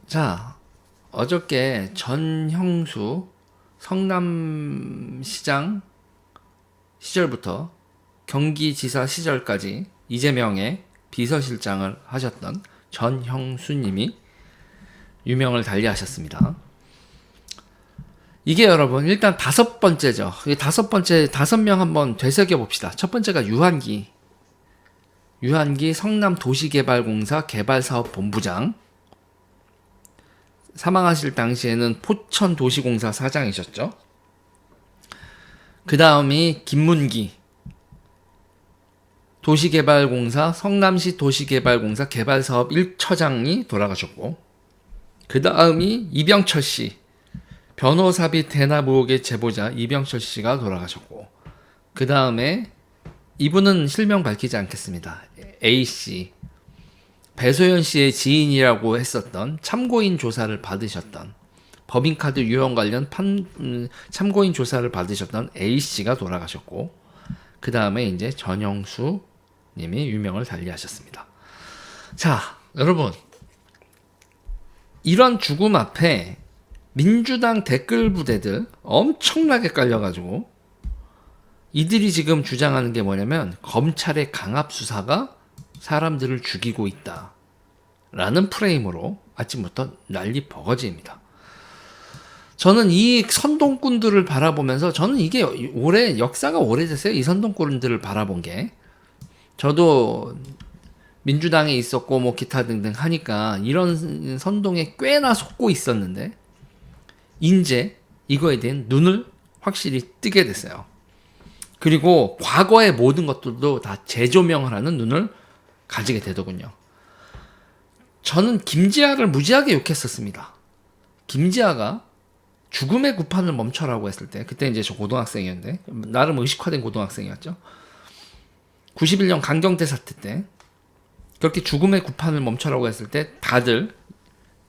자, 어저께 전형수 성남시장 시절부터 경기지사 시절까지 이재명의 비서실장을 하셨던 전형수님이 유명을 달리하셨습니다. 이게 여러분 일단 다섯 번째죠. 다섯 번째, 5명 한번 되새겨 봅시다. 첫 번째가 유한기 성남도시개발공사 개발사업본부장. 사망하실 당시에는 포천도시공사 사장이셨죠. 그 다음이 김문기 도시개발공사 성남시 도시개발공사 개발사업 1처장이 돌아가셨고, 그 다음이 이병철 씨 변호사비 대납 의혹의 제보자 이병철 씨가 돌아가셨고, 그 다음에 이분은 실명 밝히지 않겠습니다. A 씨, 배소연 씨의 지인이라고 했었던 참고인 조사를 받으셨던 법인카드 유형 관련 참고인 조사를 받으셨던 A 씨가 돌아가셨고, 그 다음에 이제 전형수 님이 유명을 달리하셨습니다. 자, 여러분, 이런 죽음 앞에 민주당 댓글 부대들 엄청나게 깔려가지고 이들이 지금 주장하는 게 뭐냐면 검찰의 강압 수사가 사람들을 죽이고 있다 라는 프레임으로 아침부터 난리 버거지입니다. 저는 이 선동꾼들을 바라보면서, 저는 이게 역사가 오래됐어요. 이 선동꾼들을 바라본 게. 저도 민주당에 있었고 뭐 기타 등등 하니까 이런 선동에 꽤나 속고 있었는데 이제 이거에 대한 눈을 확실히 뜨게 됐어요. 그리고 과거의 모든 것들도 다 재조명을 하는 눈을 가지게 되더군요. 저는 김지아를 무지하게 욕했었습니다. 김지아가 죽음의 구판을 멈춰라고 했을 때, 그때 이제 저 고등학생이었는데, 나름 의식화된 고등학생이었죠. 91년 강경대 사태 때 그렇게 죽음의 구판을 멈춰라고 했을 때 다들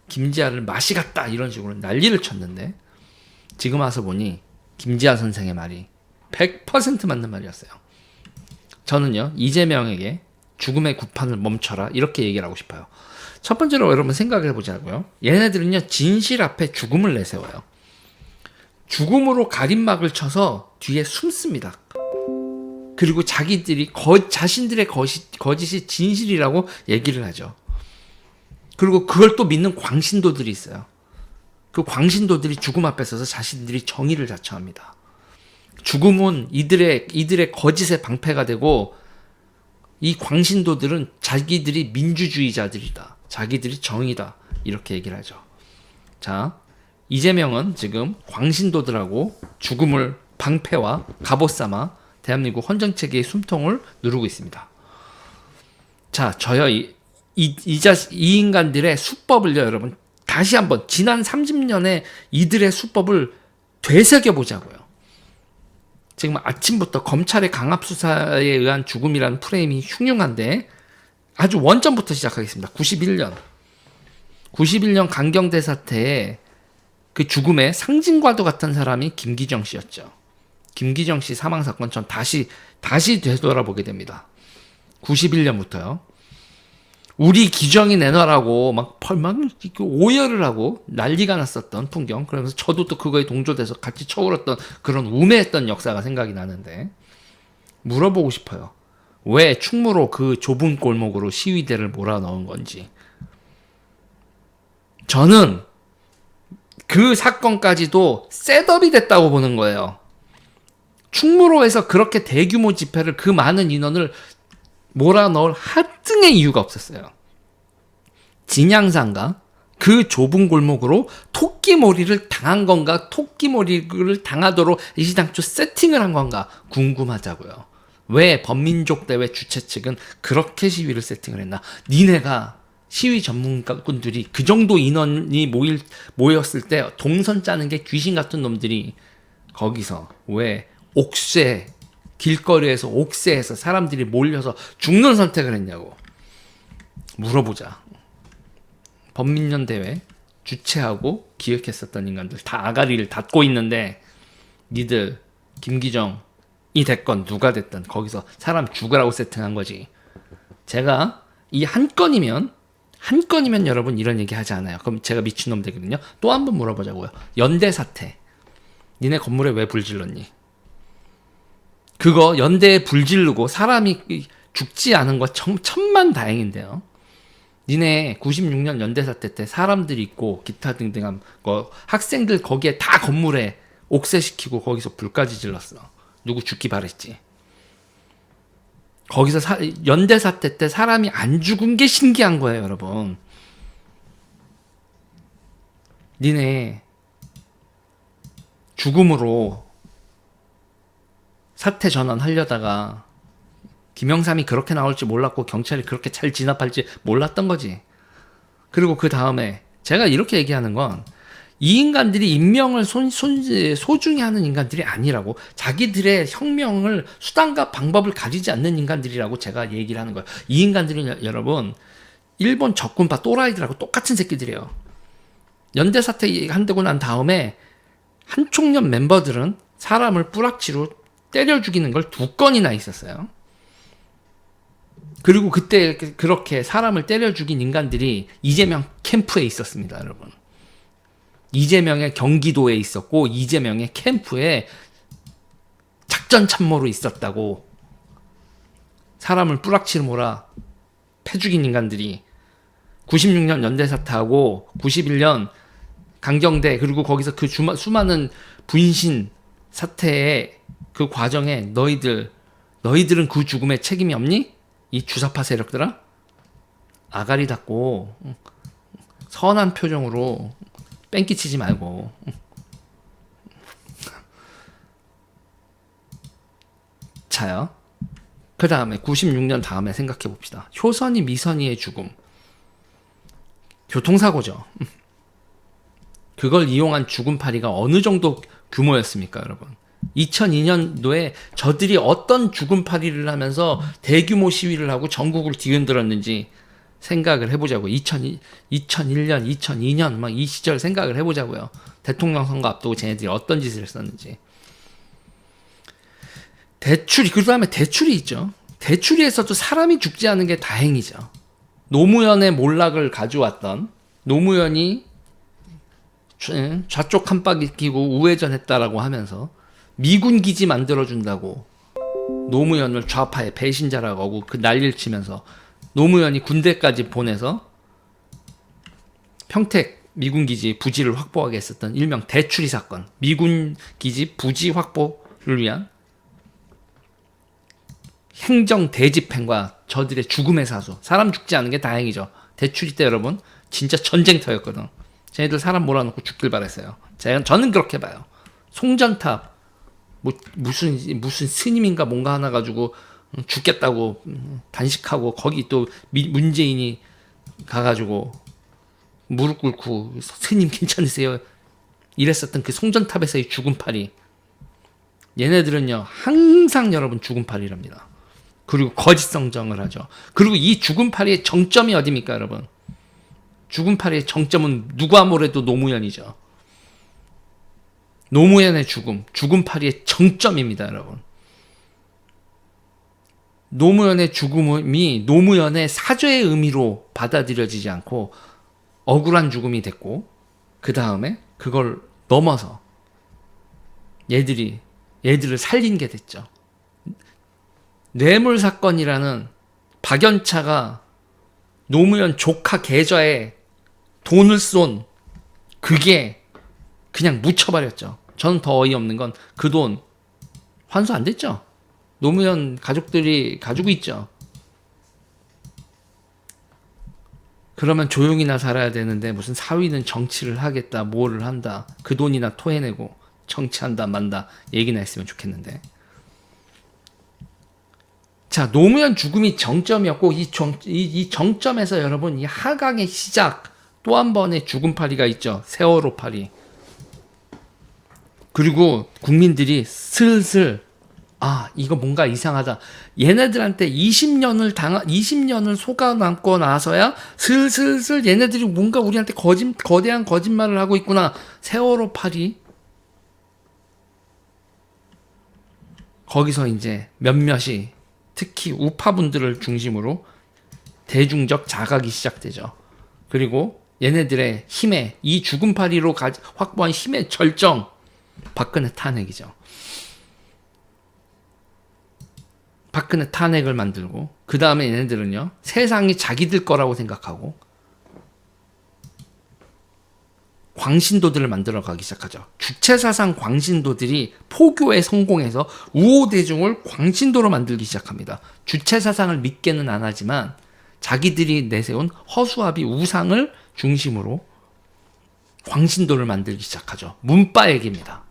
김지아를 맛이 갔다 이런 식으로 난리를 쳤는데, 지금 와서 보니 김지아 선생의 말이 100% 맞는 말이었어요. 저는요, 이재명에게 죽음의 구판을 멈춰라 이렇게 얘기를 하고 싶어요. 첫 번째로 여러분 생각을 해보자고요. 얘네들은요, 진실 앞에 죽음을 내세워요. 죽음으로 가림막을 쳐서 뒤에 숨습니다. 그리고 자기들이 자신들의 거짓이 진실이라고 얘기를 하죠. 그리고 그걸 또 믿는 광신도들이 있어요. 그 광신도들이 죽음 앞에 서서 자신들이 정의를 자처합니다. 죽음은 이들의 거짓의 방패가 되고, 이 광신도들은 자기들이 민주주의자들이다, 자기들이 정의다 이렇게 얘기를 하죠. 자, 이재명은 지금 광신도들하고 죽음을 방패와 갑옷 삼아 대한민국 헌정체계의 숨통을 누르고 있습니다. 자, 저요, 이 인간들의 수법을요, 여러분, 다시 한번 지난 30년의 이들의 수법을 되새겨 보자고요. 지금 아침부터 검찰의 강압 수사에 의한 죽음이라는 프레임이 흉흉한데, 아주 원점부터 시작하겠습니다. 91년 강경대 사태에 그 죽음의 상징과도 같은 사람이 김기정 씨였죠. 김기정 씨 사망 사건 전 다시 되돌아보게 됩니다. 91년부터요. 우리 기정이 내놔라고 막 오열을 하고 난리가 났었던 풍경. 그러면서 저도 또 그거에 동조돼서 같이 쳐울었던 그런 우매했던 역사가 생각이 나는데, 물어보고 싶어요. 왜 충무로 그 좁은 골목으로 시위대를 몰아넣은 건지. 저는 그 사건까지도 셋업이 됐다고 보는 거예요. 충무로에서 그렇게 대규모 집회를, 그 많은 인원을 몰아넣을 하등의 이유가 없었어요. 진양사인가? 그 좁은 골목으로 토끼몰이를 당한 건가? 토끼몰이를 당하도록 이시당초 세팅을 한 건가? 궁금하자고요. 왜 범민족 대회 주최 측은 그렇게 시위를 세팅을 했나? 니네가 시위 전문가분들이 그 정도 인원이 모였을 때 동선 짜는 게 귀신 같은 놈들이 거기서 왜 길거리에서 옥새에서 사람들이 몰려서 죽는 선택을 했냐고 물어보자. 범민련 대회 주최하고 기획했었던 인간들 다 아가리를 닫고 있는데, 니들 김기정이 됐건 누가 됐든 거기서 사람 죽으라고 세팅한 거지. 제가 이 한 건이면 한 건이면 여러분 이런 얘기 하지 않아요. 그럼 제가 미친놈 되거든요. 또 한 번 물어보자고요. 연대 사태. 니네 건물에 왜 불 질렀니? 그거 연대에 불 지르고 사람이 죽지 않은 거 천만 다행인데요. 니네 96년 연대 사태 때 사람들 있고 기타 등등한 거 학생들 거기에 다 건물에 옥쇄시키고 거기서 불까지 질렀어. 누구 죽기 바랬지. 거기서 연대 사태 때 사람이 안 죽은 게 신기한 거예요, 여러분. 니네 죽음으로 사태 전환하려다가 김영삼이 그렇게 나올 줄 몰랐고 경찰이 그렇게 잘 진압할지 몰랐던 거지. 그리고 그 다음에 제가 이렇게 얘기하는 건 이 인간들이 인명을 소중히 하는 인간들이 아니라고, 자기들의 혁명을 수단과 방법을 가리지 않는 인간들이라고 제가 얘기를 하는 거예요. 이 인간들은 여러분 일본 적군파 또라이들하고 똑같은 새끼들이에요. 연대 사태 한되고 난 다음에 한총련 멤버들은 사람을 뿌락치로 때려 죽이는 걸 2건이나 있었어요. 그리고 그때 그렇게 사람을 때려 죽인 인간들이 이재명 캠프에 있었습니다, 여러분. 이재명의 경기도에 있었고 이재명의 캠프에 작전 참모로 있었다고. 사람을 뿌락치로 몰아 패 죽인 인간들이 96년 연대 사태하고 91년 강경대, 그리고 거기서 그 수많은 분신 사태의 그 과정에 너희들은 그 죽음에 책임이 없니? 이 주사파 세력들아? 아가리 닫고 선한 표정으로 뺑기치지 말고. 자요. 그 다음에 96년 다음에 생각해 봅시다. 효선이 미선이의 죽음. 교통사고죠. 그걸 이용한 죽음파리가 어느 정도 규모였습니까, 여러분? 2002년도에 저들이 어떤 죽음파리를 하면서 대규모 시위를 하고 전국을 뒤흔들었는지 생각을 해보자고요. 2001년, 2002년 막 이 시절 생각을 해보자고요. 대통령 선거 앞두고 쟤네들이 어떤 짓을 했었는지. 대출이, 그 다음에 대출이 있죠. 대출이에서도 사람이 죽지 않은 게 다행이죠. 노무현의 몰락을 가져왔던, 노무현이 좌쪽 깜빡이 끼고 우회전했다라고 하면서 미군 기지 만들어준다고 노무현을 좌파의 배신자라고 하고 그 난리를 치면서 노무현이 군대까지 보내서 평택 미군 기지 부지를 확보하게 했었던 일명 대출이 사건, 미군 기지 부지 확보를 위한 행정 대집행과 저들의 죽음의 사수. 사람 죽지 않은 게 다행이죠. 대출이 때 여러분 진짜 전쟁터였거든. 쟤네들 사람 몰아놓고 죽길 바랬어요. 저는 그렇게 봐요. 송전탑 무슨 스님인가 뭔가 하나 가지고 죽겠다고 단식하고 거기 또 문재인이 가가지고 무릎 꿇고 스님 괜찮으세요? 이랬었던 그 송전탑에서의 죽음파리. 얘네들은요 항상 여러분 죽음파리랍니다. 그리고 거짓성정을 하죠. 그리고 이 죽음파리의 정점이 어디입니까, 여러분? 죽음파리의 정점은 누가 뭐래도 노무현이죠. 노무현의 죽음파리의 정점입니다, 여러분. 노무현의 죽음이 노무현의 사죄의 의미로 받아들여지지 않고 억울한 죽음이 됐고, 그 다음에 그걸 넘어서 얘들을 살린 게 됐죠. 뇌물 사건이라는 박연차가 노무현 조카 계좌에 돈을 쏜 그게 그냥 묻혀버렸죠. 저는 더 어이없는 건 그 돈 환수 안 됐죠. 노무현 가족들이 가지고 있죠. 그러면 조용히나 살아야 되는데 무슨 사위는 정치를 하겠다, 뭐를 한다, 그 돈이나 토해내고 정치한다 만다 얘기나 했으면 좋겠는데. 자, 노무현 죽음이 정점이었고 이 정점에서 여러분 이 하강의 시작, 또 한 번의 죽음파리가 있죠. 세월호 파리. 그리고 국민들이 슬슬 이거 뭔가 이상하다. 얘네들한테 20년을 속아남고 나서야 슬슬 얘네들이 뭔가 우리한테 거대한 거짓말을 하고 있구나. 세월호 파리. 거기서 이제 몇몇이 특히 우파분들을 중심으로 대중적 자각이 시작되죠. 그리고 얘네들의 힘의 이 죽음파리로 확보한 힘의 절정, 박근혜 탄핵이죠. 박근혜 탄핵을 만들고 그 다음에 얘네들은요, 세상이 자기들 거라고 생각하고 광신도들을 만들어가기 시작하죠. 주체사상 광신도들이 포교에 성공해서 우호대중을 광신도로 만들기 시작합니다. 주체사상을 믿게는 안 하지만 자기들이 내세운 허수아비 우상을 중심으로 광신도를 만들기 시작하죠. 문바얘기입니다.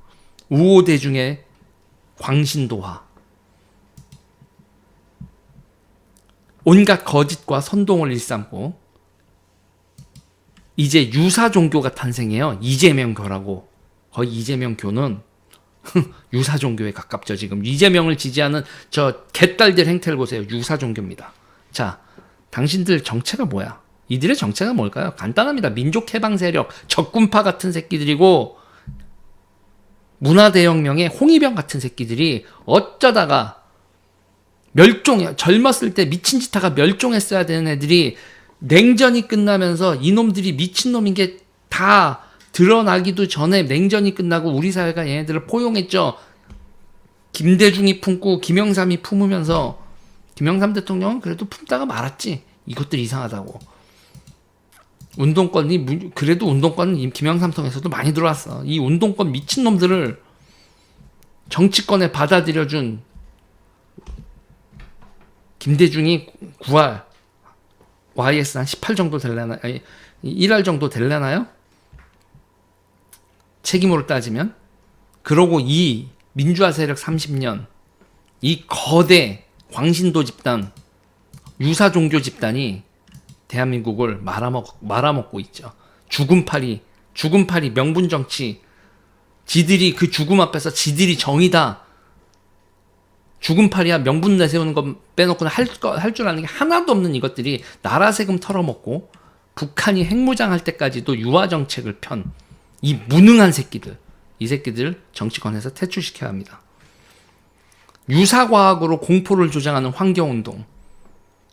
우호대중의 광신도화. 온갖 거짓과 선동을 일삼고 이제 유사 종교가 탄생해요. 이재명교라고. 거의 이재명교는 유사 종교에 가깝죠. 지금 이재명을 지지하는 저 개딸들 행태를 보세요. 유사 종교입니다. 자, 당신들 정체가 뭐야? 이들의 정체가 뭘까요? 간단합니다. 민족해방 세력, 적군파 같은 새끼들이고 문화대혁명의 홍위병 같은 새끼들이 어쩌다가 젊었을 때 미친 짓 하가 멸종했어야 되는 애들이 냉전이 끝나면서 이놈들이 미친놈인 게 다 드러나기도 전에 냉전이 끝나고 우리 사회가 얘네들을 포용했죠. 김대중이 품고 김영삼이 품으면서 김영삼 대통령은 그래도 품다가 말았지. 이것들 이상하다고. 운동권이 그래도 운동권은 김영삼 통해서도 많이 들어왔어. 이 운동권 미친놈들을 정치권에 받아들여준 김대중이 9할 YS 한 18 정도 될려나, 아니 1할 정도 될려나요? 책임으로 따지면. 그러고 이 민주화 세력 30년, 이 거대 광신도 집단, 유사 종교 집단이 대한민국을 말아먹고 있죠. 죽음파리 명분 정치. 지들이 그 죽음 앞에서 지들이 정이다. 죽음파리야 명분 내세우는 것 빼놓고는 할 줄 아는 게 하나도 없는 이것들이 나라 세금 털어먹고 북한이 핵무장 할 때까지도 유화 정책을 편 이 무능한 새끼들, 이 새끼들 정치권에서 퇴출시켜야 합니다. 유사과학으로 공포를 조장하는 환경운동,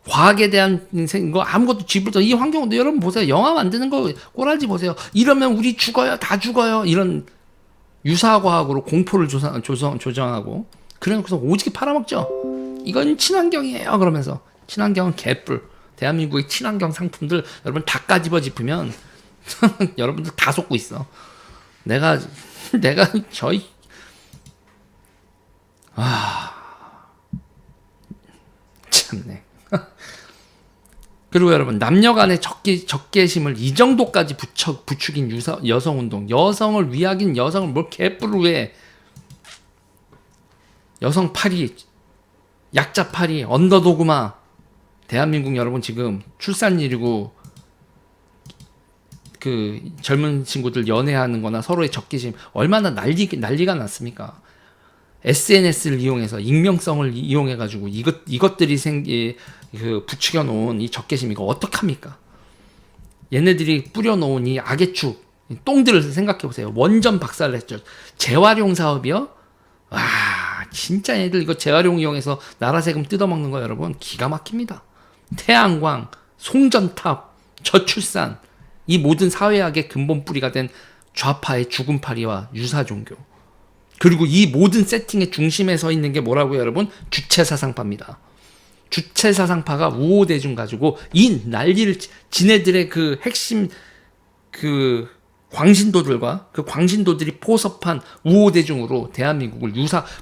과학에 대한 거 아무것도 쥐불도 이 환경운동 여러분 보세요. 영화 만드는 거 꼬라지 보세요. 이러면 우리 죽어요, 다 죽어요. 이런 유사과학으로 공포를 조정하고 그래놓고서 오지게 팔아먹죠. 이건 친환경이에요. 그러면서 친환경은 개뿔. 대한민국의 친환경 상품들 여러분 다 까집어 짚으면 여러분들 다 속고 있어. 내가 저희 참네. 그리고 여러분 남녀 간의 적개심을 이 정도까지 부추긴 여성운동, 여성을 위하긴 여성을 뭘 개뿔을 왜 여성 파리, 약자 파리, 언더도그마. 대한민국 여러분 지금 출산율이고 그 젊은 친구들 연애하는 거나 서로의 적개심 얼마나 난리가 났습니까? SNS를 이용해서 익명성을 이용해 가지고 이것들이 부추겨 놓은 이 적개심 이거 어떡합니까? 얘네들이 뿌려 놓은 이 악의 축 똥들을 생각해 보세요. 원전 박살을 했죠. 재활용 사업이요? 와, 진짜 얘들 이거 재활용 이용해서 나라 세금 뜯어먹는 거 여러분 기가 막힙니다. 태양광, 송전탑, 저출산 이 모든 사회학의 근본 뿌리가 된 좌파의 죽음파리와 유사종교. 그리고 이 모든 세팅의 중심에 서 있는 게 뭐라고요, 여러분? 주체사상파입니다. 주체사상파가 우호대중 가지고 이 난리를 지네들의 그 핵심 그 광신도들과 그 광신도들이 포섭한 우호대중으로 대한민국을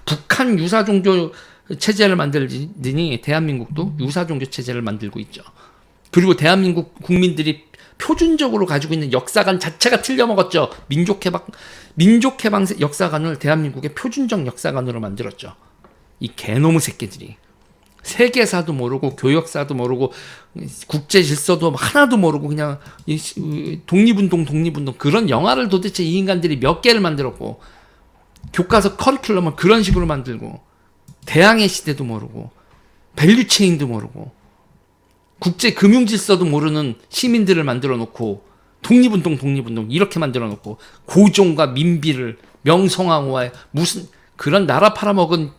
북한 유사종교 체제를 만들더니 대한민국도 유사종교 체제를 만들고 있죠. 그리고 대한민국 국민들이 표준적으로 가지고 있는 역사관 자체가 틀려먹었죠. 민족해방 역사관을 대한민국의 표준적 역사관으로 만들었죠. 이 개놈의 새끼들이 세계사도 모르고 교역사도 모르고 국제 질서도 하나도 모르고 그냥 독립운동 그런 영화를 도대체 이 인간들이 몇 개를 만들었고 교과서 커리큘럼을 그런 식으로 만들고 대항해 시대도 모르고 밸류체인도 모르고 국제 금융 질서도 모르는 시민들을 만들어 놓고 독립운동 이렇게 만들어 놓고 고종과 민비를 명성황후와 무슨 그런 나라 팔아먹은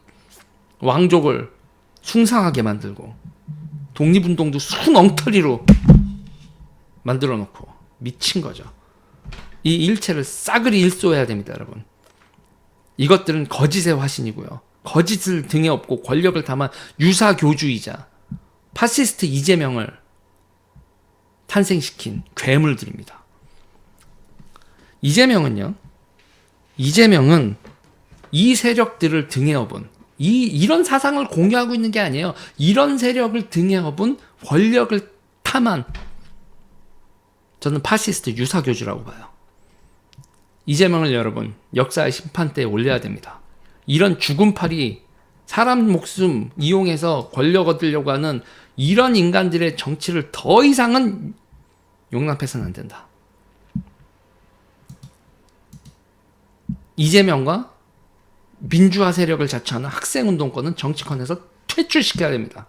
왕족을 숭상하게 만들고 독립운동도 순 엉터리로 만들어 놓고 미친 거죠. 이 일체를 싸그리 일소해야 됩니다, 여러분. 이것들은 거짓의 화신이고요. 거짓을 등에 업고 권력을 담아 유사교주이자 파시스트 이재명을 탄생시킨 괴물들입니다. 이재명은 이 세력들을 등에 업은 이런 사상을 공유하고 있는 게 아니에요. 이런 세력을 등에 업은 권력을 탐한 저는 파시스트 유사교주라고 봐요. 이재명을 여러분 역사의 심판대에 올려야 됩니다. 이런 죽음팔이 사람 목숨 이용해서 권력 얻으려고 하는 이런 인간들의 정치를 더 이상은 용납해서는 안 된다. 이재명과 민주화 세력을 자처하는 학생운동권은 정치권에서 퇴출시켜야 됩니다.